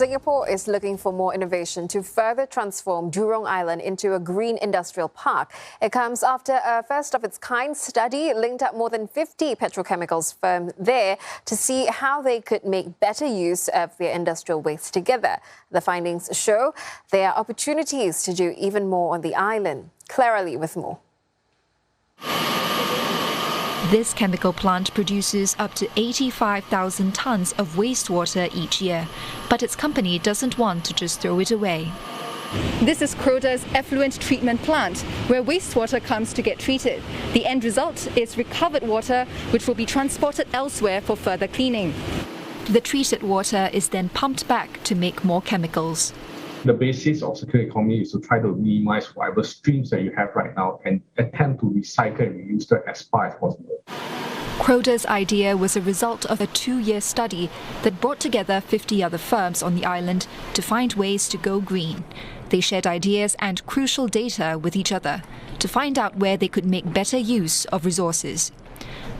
Singapore is looking for more innovation to further transform Jurong Island into a green industrial park. It comes after a first-of-its-kind study linked up more than 50 petrochemicals firms there to see how they could make better use of their industrial waste together. The findings show there are opportunities to do even more on the island. Clara Lee with more. This chemical plant produces up to 85,000 tons of wastewater each year, but its company doesn't want to just throw it away. This is Croda's effluent treatment plant, where wastewater comes to get treated. The end result is recovered water, which will be transported elsewhere for further cleaning. The treated water is then pumped back to make more chemicals. The basis of circular economy is to try to minimize whatever streams that you have right now and attempt to recycle and reuse them as far as possible. Croda's idea was a result of a 2-year study that brought together 50 other firms on the island to find ways to go green. They shared ideas and crucial data with each other to find out where they could make better use of resources.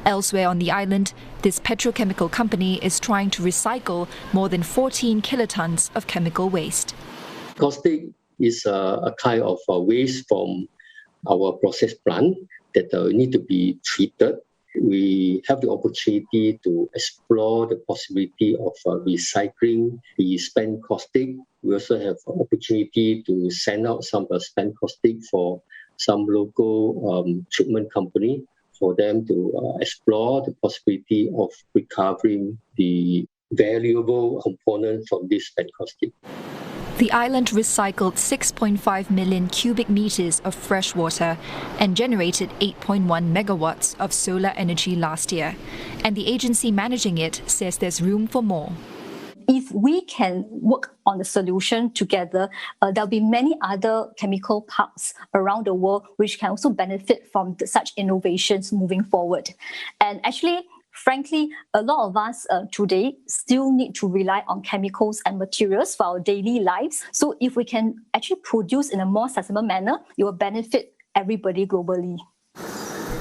Elsewhere on the island, this petrochemical company is trying to recycle more than 14 kilotons of chemical waste. Caustic is a kind of waste from our process plant that need to be treated. We have the opportunity to explore the possibility of recycling the spent caustic. We also have an opportunity to send out some spent caustic for some local treatment company for them to explore the possibility of recovering the valuable components from this spent caustic. The island recycled 6.5 million cubic meters of fresh water and generated 8.1 megawatts of solar energy last year. And the agency managing it says there's room for more. If we can work on the solution together, there'll be many other chemical parks around the world which can also benefit from such innovations moving forward. And actually, frankly, a lot of us today still need to rely on chemicals and materials for our daily lives. So if we can actually produce in a more sustainable manner, it will benefit everybody globally.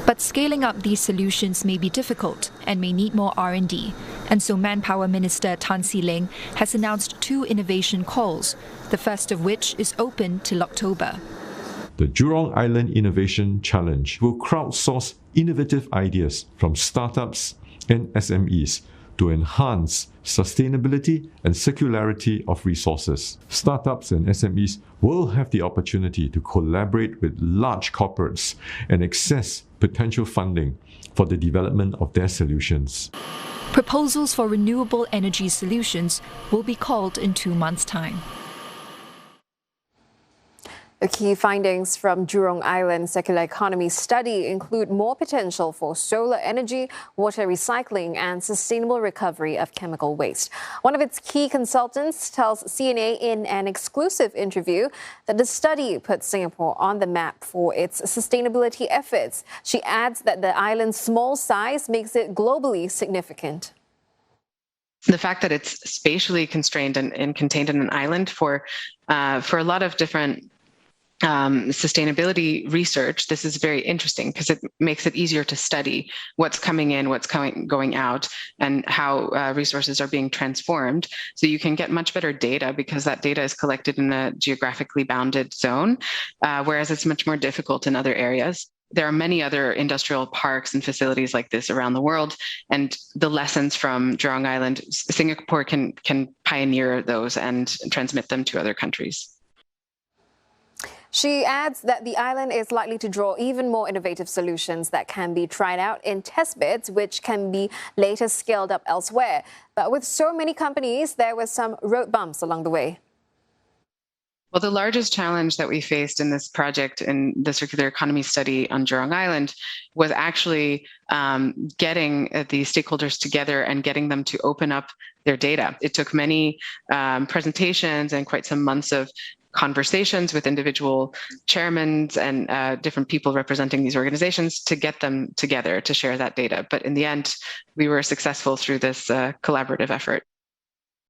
But scaling up these solutions may be difficult and may need more R&D. And so Manpower Minister Tan See Leng has announced 2 innovation calls, the first of which is open till October. The Jurong Island Innovation Challenge will crowdsource innovative ideas from startups and SMEs to enhance sustainability and circularity of resources. Startups and SMEs will have the opportunity to collaborate with large corporates and access potential funding for the development of their solutions. Proposals for renewable energy solutions will be called in 2 months' time. The key findings from Jurong Island Circular Economy study include more potential for solar energy, water recycling and sustainable recovery of chemical waste. One of its key consultants tells CNA in an exclusive interview that the study puts Singapore on the map for its sustainability efforts. She adds that the island's small size makes it globally significant. The fact that it's spatially constrained and contained in an island for a lot of different sustainability research, this is very interesting because it makes it easier to study what's coming in, what's going out, and how resources are being transformed. So you can get much better data because that data is collected in a geographically bounded zone, whereas it's much more difficult in other areas. There are many other industrial parks and facilities like this around the world, and the lessons from Jurong Island, Singapore can pioneer those and transmit them to other countries. She adds that the island is likely to draw even more innovative solutions that can be tried out in test beds, which can be later scaled up elsewhere. But with so many companies, there were some road bumps along the way. Well, the largest challenge that we faced in this project, in the circular economy study on Jurong Island, was actually getting the stakeholders together and getting them to open up their data. It took many presentations and quite some months of conversations with individual chairmen and different people representing these organizations to get them together to share that data. But in the end, we were successful through this collaborative effort.